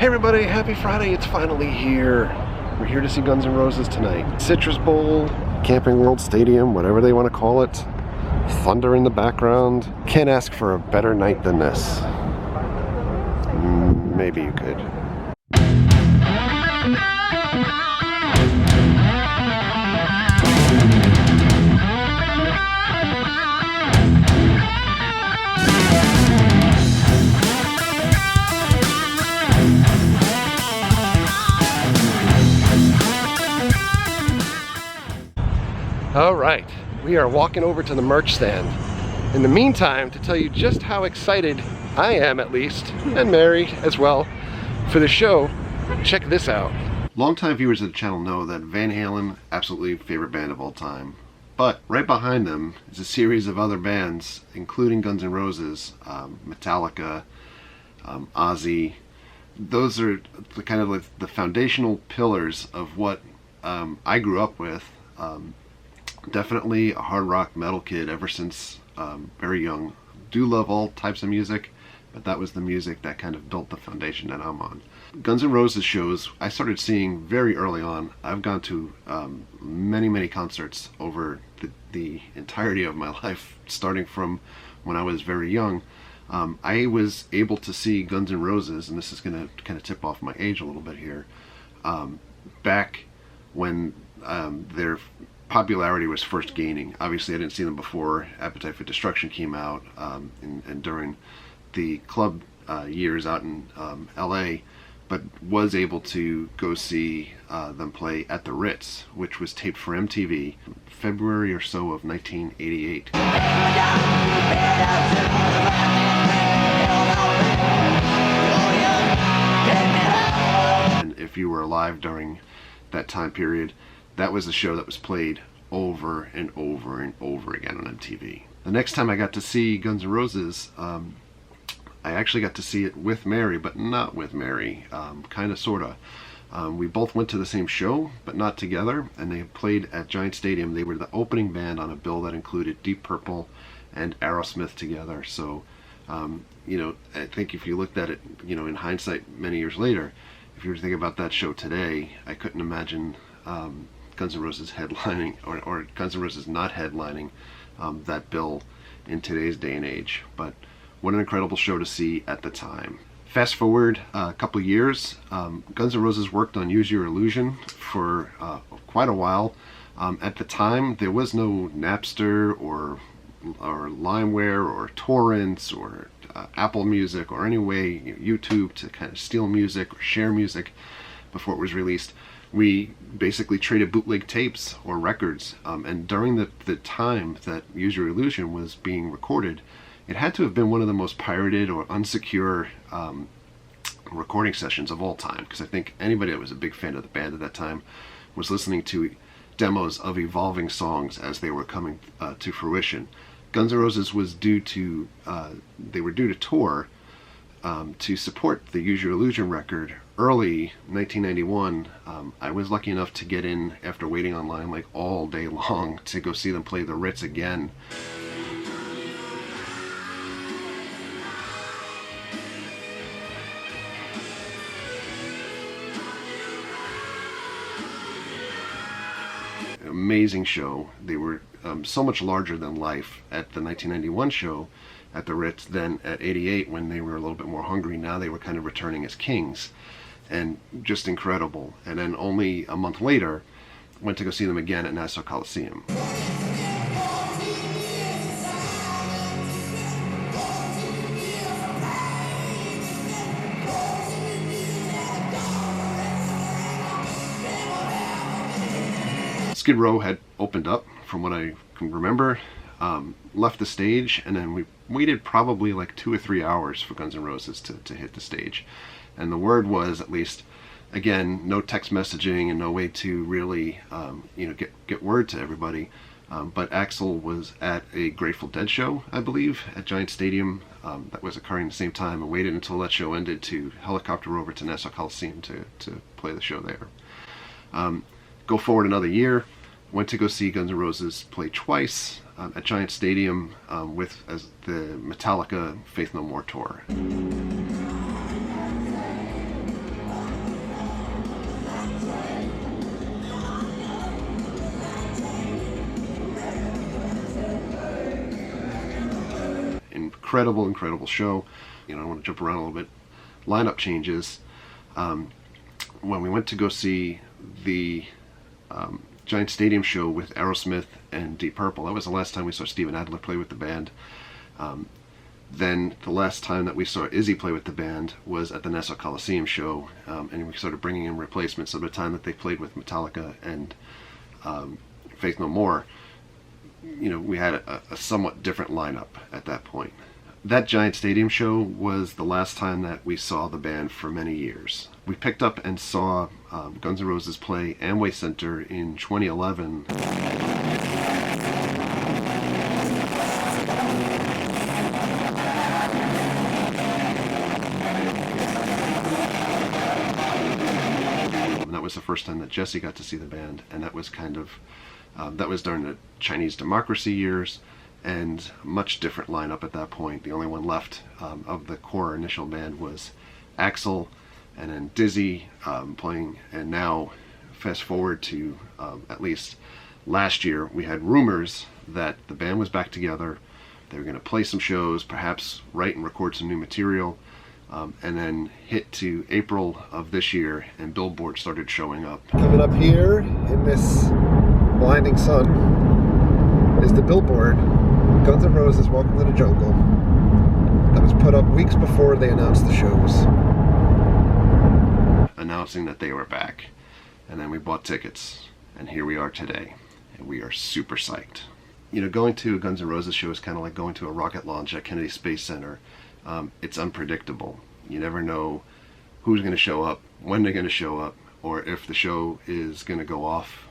everybody, happy Friday, it's finally here. We're here to see Guns N' Roses tonight. Citrus Bowl, Camping World Stadium, whatever they want to call it. Thunder in the background. Can't ask for a better night than this. Maybe you could. All right, we are walking over to the merch stand. In the meantime, to tell you just how excited I am, at least, and Mary as well, for the show, check this out. Longtime viewers of the channel know that Van Halen, absolutely favorite band of all time. But right behind them is a series of other bands, including Guns N' Roses, Metallica, Ozzy. Those are the kind of like the foundational pillars of what I grew up with. Definitely a hard rock metal kid ever since very young. Do love all types of music, but that was the music that kind of built the foundation that I'm on. Guns N' Roses shows I started seeing very early on. I've gone to many concerts over the entirety of my life, starting from when I was very young. I was able to see Guns N' Roses, and this is going to kind of tip off my age a little bit here, back when their popularity was first gaining. Obviously I didn't see them before Appetite for Destruction came out, and during the club years out in LA, but was able to go see them play at the Ritz, which was taped for MTV, February or so of 1988. And if you were alive during that time period, that was a show that was played over and over and over again on MTV. The next time I got to see Guns N' Roses, I actually got to see it with Mary, but not with Mary, kind of, sort of. We both went to the same show, but not together, and they played at Giant Stadium. They were the opening band on a bill that included Deep Purple and Aerosmith together. So, you know, I think if you looked at it, you know, in hindsight many years later, if you were to think about that show today, I couldn't imagine Guns N' Roses headlining, or Guns N' Roses not headlining that bill in today's day and age. But what an incredible show to see at the time. Fast forward a couple of years, Guns N' Roses worked on Use Your Illusion for quite a while. At the time, there was no Napster or LimeWare or torrents or Apple Music or any way, YouTube, to kind of steal music or share music before it was released. We basically traded bootleg tapes or records, and during the time that Use Your Illusion was being recorded, it had to have been one of the most pirated or unsecure recording sessions of all time, because I think anybody that was a big fan of the band at that time was listening to demos of evolving songs as they were coming to fruition. Guns N' Roses was due to tour to support the Use Your Illusion record early 1991. I was lucky enough to get in after waiting online like all day long to go see them play the Ritz again. Amazing show. They were so much larger than life at the 1991 show at the Ritz than at 88 when they were a little bit more hungry. Now they were kind of returning as kings, and just incredible. And then only a month later, went to go see them again at Nassau Coliseum. Skid Row had opened up, from what I can remember, left the stage, and then we waited probably like 2 or 3 hours for Guns N' Roses to hit the stage. And the word was, at least, again, no text messaging and no way to really get word to everybody, but Axl was at a Grateful Dead show, I believe, at Giant Stadium, that was occurring at the same time, and waited until that show ended to helicopter over to Nassau Coliseum to play the show there. Go forward another year, went to go see Guns N' Roses play twice at Giant Stadium as the Metallica Faith No More tour. incredible show. You know, I want to jump around a little bit. Lineup changes. When we went to go see the Giant Stadium show with Aerosmith and Deep Purple, that was the last time we saw Steven Adler play with the band. Then the last time that we saw Izzy play with the band was at the Nassau Coliseum show, and we started bringing in replacements. So the time that they played with Metallica and Faith No More, you know, we had a somewhat different lineup at that point. That Giant Stadium show was the last time that we saw the band for many years. We picked up and saw Guns N' Roses play Amway Center in 2011. That was the first time that Jesse got to see the band, and that was kind of that was during the Chinese Democracy years, and much different lineup at that point. The only one left of the core initial band was Axl, and then Dizzy playing. And now, fast forward to at least last year, we had rumors that the band was back together. They were going to play some shows, perhaps write and record some new material. And then hit to April of this year, and Billboard started showing up. Coming up here in this blinding sun is the Billboard Guns N' Roses Welcome to the Jungle that was put up weeks before they announced the shows, announcing that they were back. And then we bought tickets, and here we are today, and we are super psyched. You know, going to a Guns N' Roses show is kind of like going to a rocket launch at Kennedy Space Center. It's unpredictable. You never know who's going to show up, when they're going to show up, or if the show is going to go off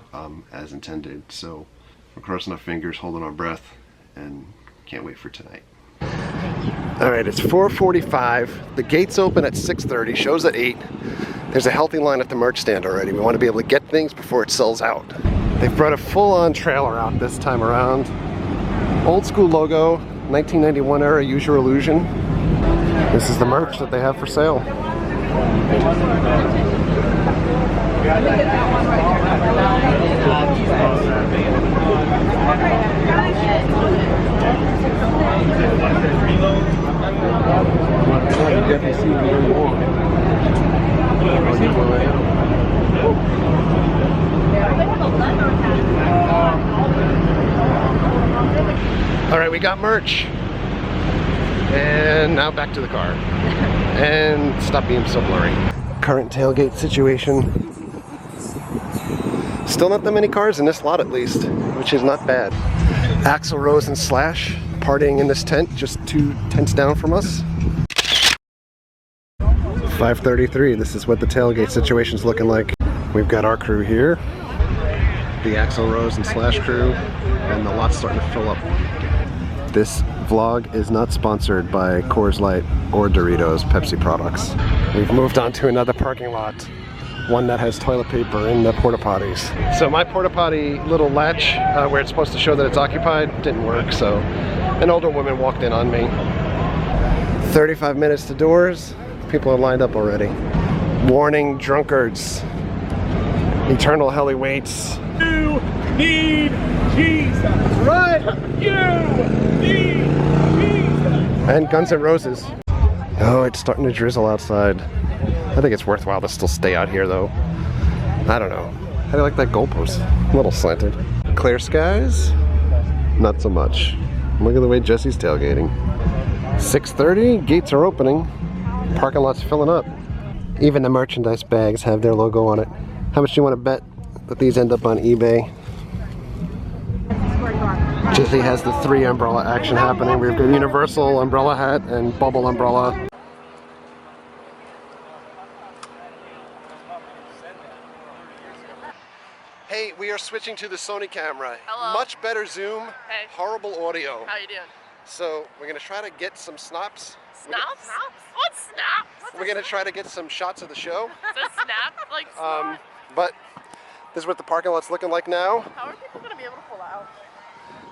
as intended. So we're crossing our fingers, holding our breath, and can't wait for tonight. All right, it's 4:45. The gates open at 6:30, shows at 8. There's a healthy line at the merch stand already. We want to be able to get things before it sells out. They've brought a full-on trailer out this time around. Old school logo, 1991 era Use Your Illusion. This is the merch that they have for sale. All right, we got merch. And now back to the car. And stop being so blurry. Current tailgate situation. Still not that many cars in this lot at least, which is not bad. Axl Rose and Slash partying in this tent, just 2 tents down from us. 5:33, this is what the tailgate situation's looking like. We've got our crew here, the Axl Rose and Slash crew, and the lot's starting to fill up. This vlog is not sponsored by Coors Light or Doritos Pepsi products. We've moved on to another parking lot, one that has toilet paper in the porta potties. So my porta potty little latch where it's supposed to show that it's occupied didn't work, so an older woman walked in on me. 35 minutes to doors, people are lined up already. Warning drunkards, eternal hell awaits. You need Jesus, right? You need Jesus. And Guns N' Roses. Oh, it's starting to drizzle outside. I think it's worthwhile to still stay out here though. I don't know. How do you like that goalpost? A little slanted. Clear skies? Not so much. Look at the way Jesse's tailgating. 6:30, gates are opening. Parking lot's filling up. Even the merchandise bags have their logo on it. How much do you want to bet that these end up on eBay? Jesse has the 3 umbrella action happening. We've got Universal umbrella hat and bubble umbrella. Hey, we are switching to the Sony camera. Hello. Much better zoom, Hey. horrible audio. How you doing? So we're gonna try to get some snaps. Snaps? What's snap? We're gonna try to get some shots of the show. Is that snap? Like snap? But this is what the parking lot's looking like now. How are people gonna be able to pull out?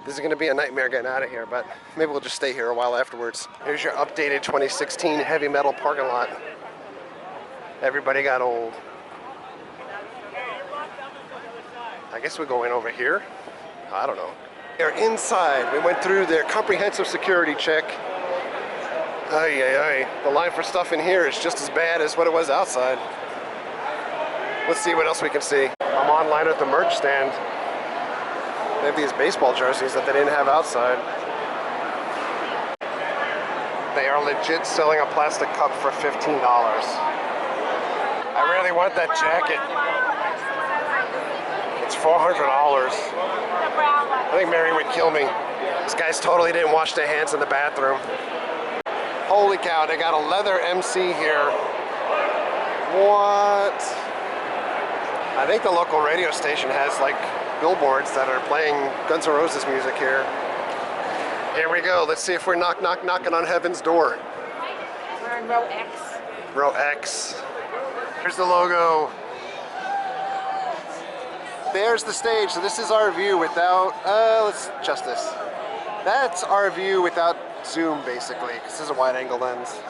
This is gonna be a nightmare getting out of here, but maybe we'll just stay here a while afterwards. Here's your updated 2016 heavy metal parking lot. Everybody got old. I guess we're going over here. I don't know. They're inside. We went through their comprehensive security check. Ay, ay, ay. The line for stuff in here is just as bad as what it was outside. Let's see what else we can see. I'm online at the merch stand. They have these baseball jerseys that they didn't have outside. They are legit selling a plastic cup for $15. I really want that jacket. It's $400. I think Mary would kill me. These guys totally didn't wash their hands in the bathroom. Holy cow, they got a leather MC here. What? I think the local radio station has like billboards that are playing Guns N' Roses music here. Here we go. Let's see if we're knocking on heaven's door. We're in row X. Row X. Here's the logo. There's the stage. So this is our view without, let's adjust this. That's our view without zoom, basically, because this is a wide angle lens.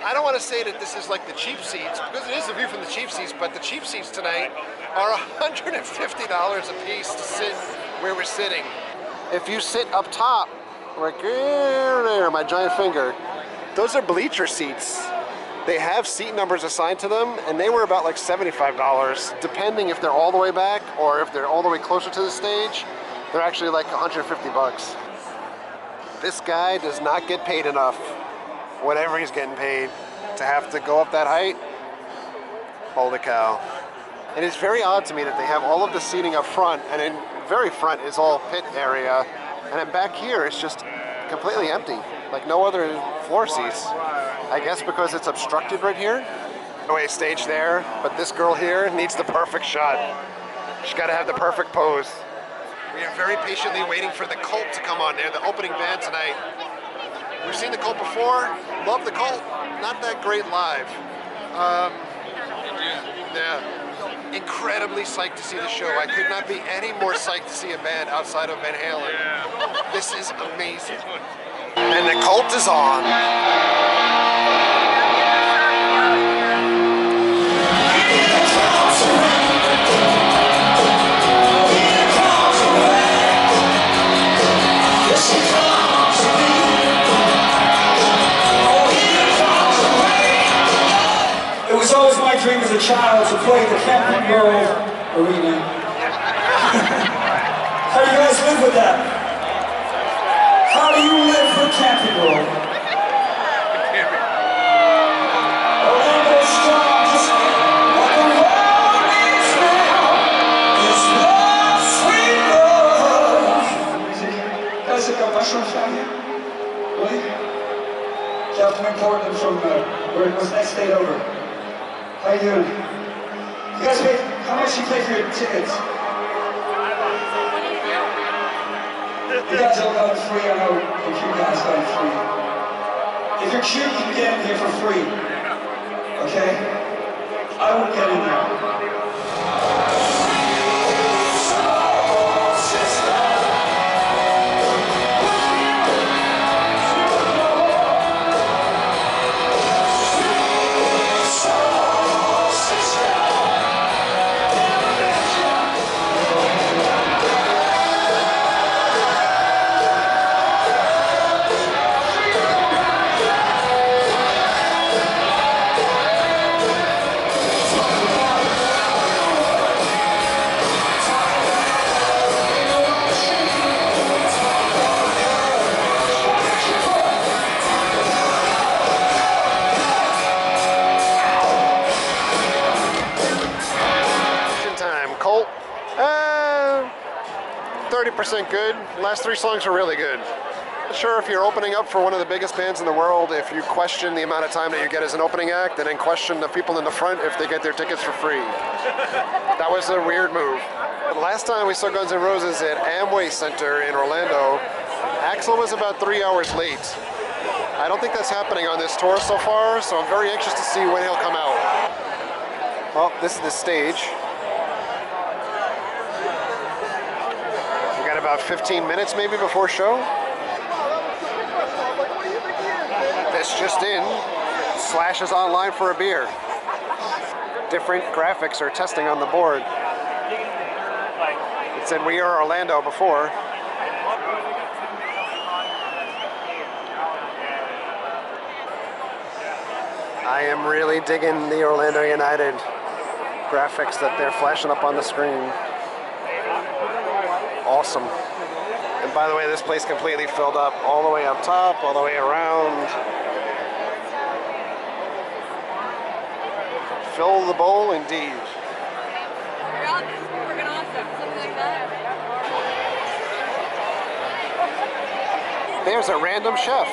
I don't want to say that this is like the cheap seats, because it is a view from the cheap seats, but the cheap seats tonight are $150 a piece to sit where we're sitting. If you sit up top, like there, my giant finger, those are bleacher seats. They have seat numbers assigned to them, and they were about like $75, depending if they're all the way back or if they're all the way closer to the stage. They're actually like 150 bucks. This guy does not get paid enough, whatever he's getting paid, to have to go up that height. Holy cow. It is very odd to me that they have all of the seating up front, and in very front is all pit area, and then back here it's just completely empty, like no other floor seats. I guess because it's obstructed right here. No way, stage there, but this girl here needs the perfect shot. She's got to have the perfect pose. We are very patiently waiting for the Cult to come on there, the opening band tonight. We've seen the Cult before, love the Cult, not that great live. Yeah, incredibly psyched to see the show. I could not be any more psyched to see a band outside of Van Halen. This is amazing. And the Cult is on. It was always my dream as a child to play the Camping World Arena. How do you guys live with that? How do you live for Camping World? Orlando strong, just like the world is now. It's love, sweet love. Guys, I got mushrooms down here. Really? Captain Important from where it was next state over. How you doing? You guys pay, how much you pay for your tickets? You guys all got it free, I know the cute guys got it free. If you're cute, you can get in here for free. Okay? I won't get in there. Cult, 30% good. Last three songs are really good. Sure, if you're opening up for one of the biggest bands in the world, if you question the amount of time that you get as an opening act, and then question the people in the front if they get their tickets for free. That was a weird move. But last time we saw Guns N' Roses at Amway Center in Orlando, Axl was about 3 hours late. I don't think that's happening on this tour so far, so I'm very anxious to see when he'll come out. Well, this is the stage. We got about 15 minutes maybe before show. This just in, Slash is online for a beer. Different graphics are testing on the board. It said we are Orlando before. I am really digging the Orlando United graphics that they're flashing up on the screen. Awesome. And by the way, this place completely filled up all the way up top, all the way around. Fill the bowl indeed. There's a random chef.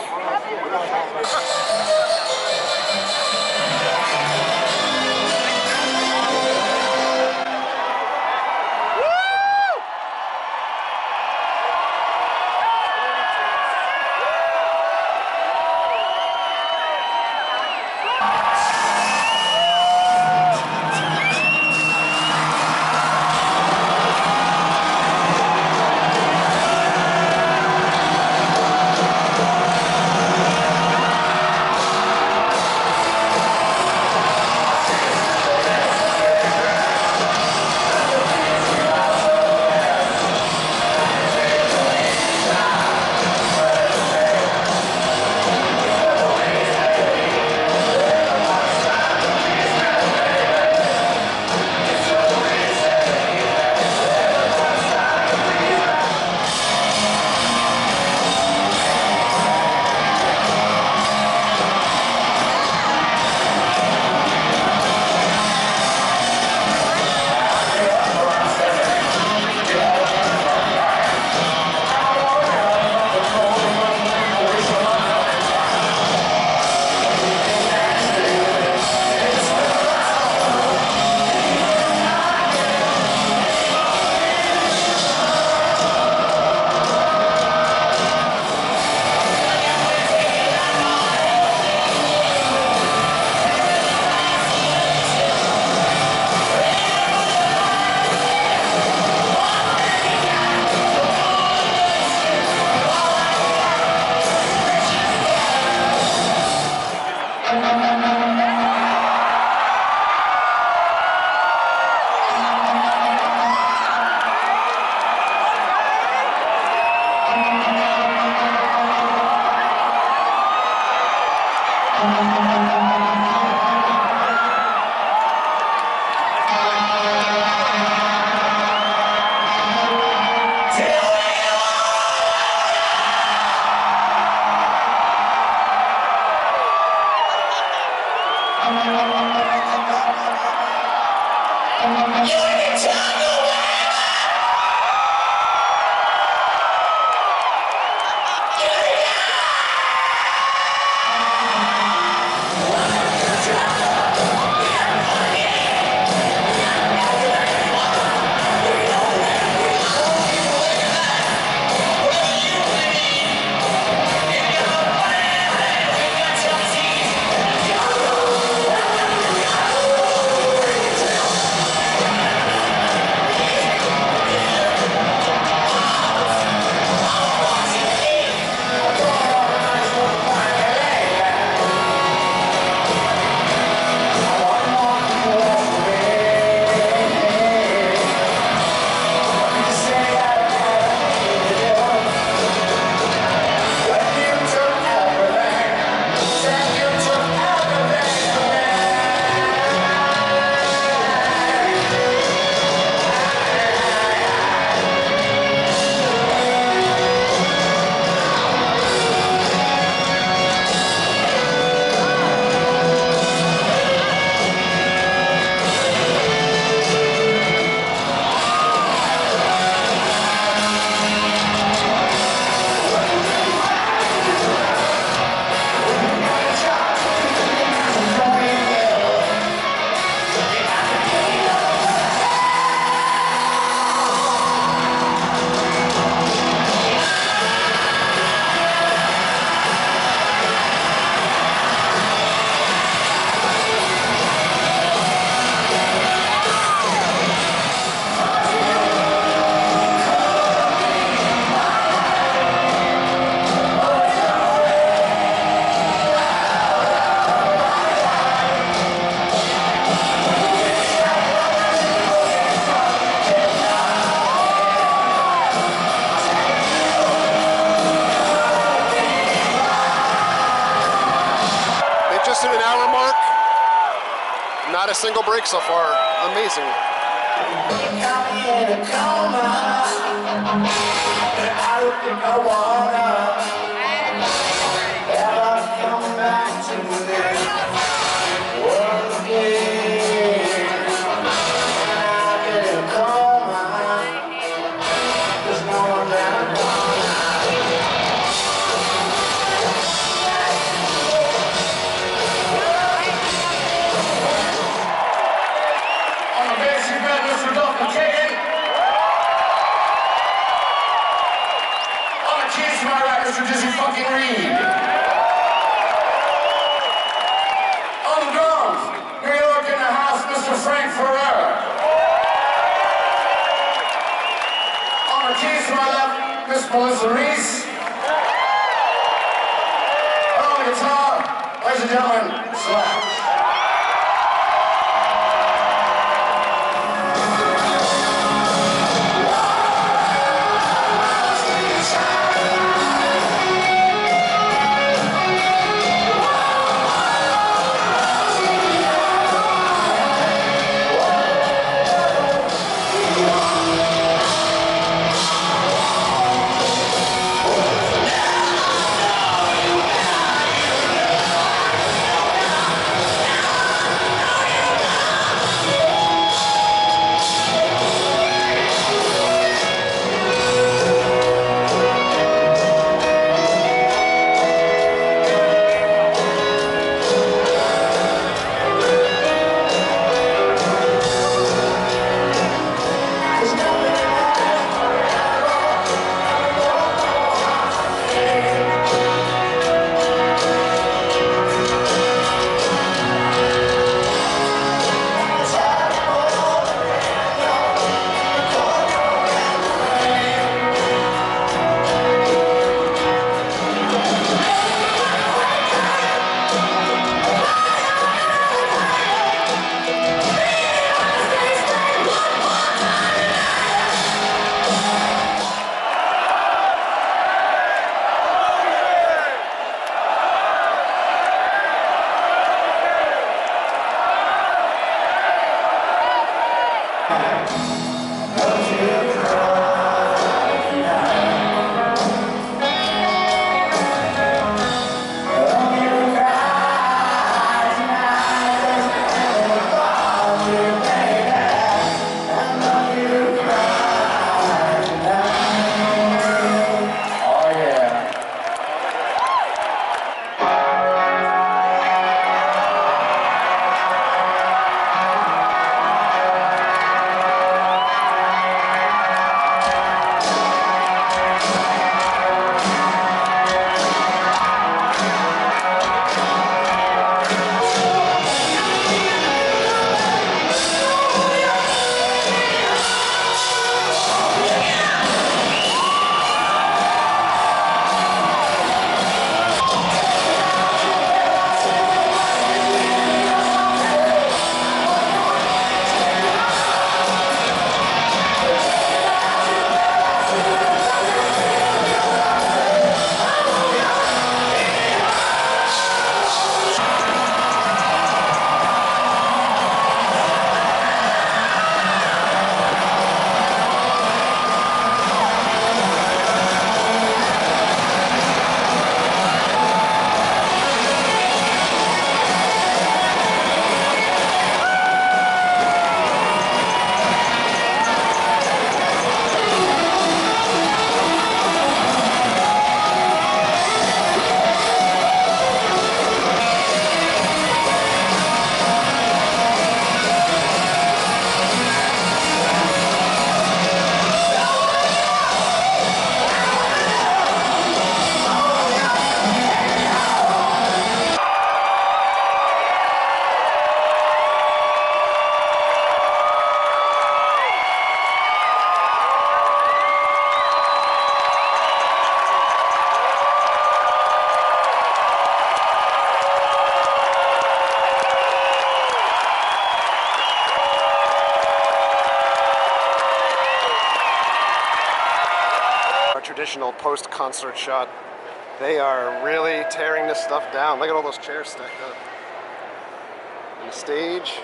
Not a single break so far. Amazing. Mr. Dizzy fucking Reed. On the drums, New York in the house, Mr. Frank Ferrer. On the keys to my left, Miss Melissa Reese. On the guitar, ladies and gentlemen, Slash. Traditional post-concert shot. They are really tearing this stuff down. Look at all those chairs stacked up. On the stage.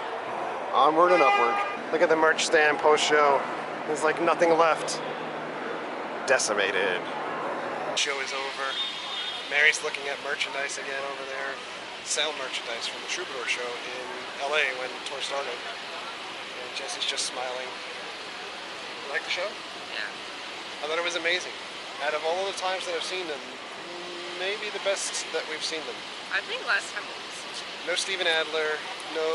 onward and upward. Look at the merch stand post-show. There's like nothing left. Decimated. Show is over. Mary's looking at merchandise again over there. Sell merchandise from the Troubadour show in LA when the tour started. And Jesse's just smiling. You like the show? Yeah. I thought it was amazing. Out of all the times that I've seen them, maybe the best that we've seen them. I think last time it was. No Steven Adler, no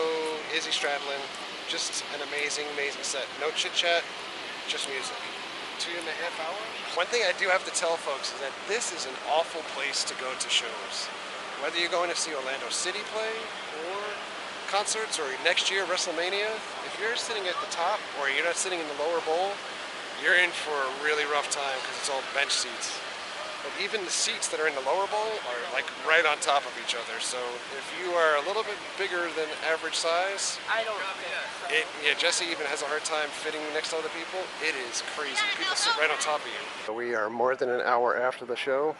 Izzy Stradlin, just an amazing, amazing set. No chit-chat, just music. 2.5 hours? One thing I do have to tell folks is that this is an awful place to go to shows. Whether you're going to see Orlando City play or concerts or next year WrestleMania, if you're sitting at the top or you're not sitting in the lower bowl, you're in for a really rough time because it's all bench seats. But even the seats that are in the lower bowl are like right on top of each other. So if you are a little bit bigger than average size, I don't think so. Jesse even has a hard time fitting next to other people. It is crazy. People sit right on top of you. We are more than an hour after the show.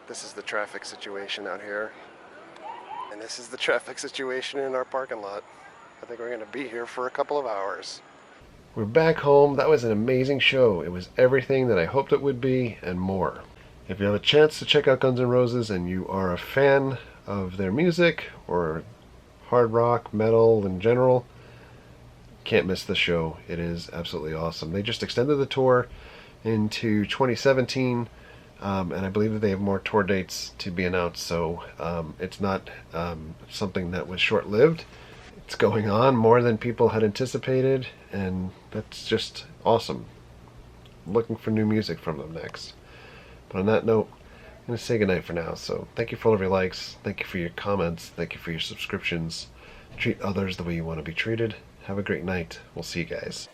This is the traffic situation out here. And this is the traffic situation in our parking lot. I think we're going to be here for a couple of hours. We're back home. That was an amazing show. It was everything that I hoped it would be and more. If you have a chance to check out Guns N' Roses and you are a fan of their music or hard rock, metal in general, can't miss the show. It is absolutely awesome. They just extended the tour into 2017, and I believe that they have more tour dates to be announced, so it's not something that was short-lived. It's going on more than people had anticipated, and that's just awesome. I'm looking for new music from them next. But on that note, I'm going to say goodnight for now. So thank you for all of your likes, thank you for your comments, thank you for your subscriptions. Treat others the way you want to be treated. Have a great night. We'll see you guys.